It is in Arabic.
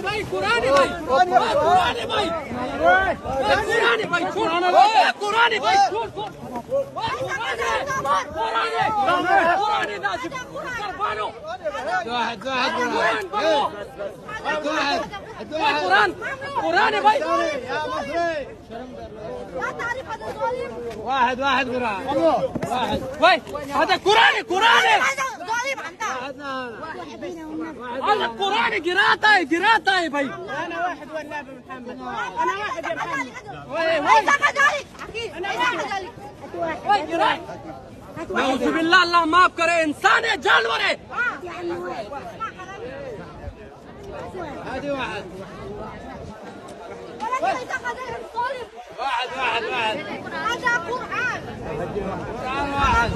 भाई कुरान है भाई कुरान है भाई कुरान है भाई कुरान है भाई قرآن भाई واحد واحد قرآن واحد भाई هذا قرآن هذا قرآن قراءة है भाई أنا واحد والنبي محمد أنا واحد يا محمد نعوذ بالله अल्लाह माफ करे इंसान है जानवर है هذه واحد واحد هذا قرآن واحد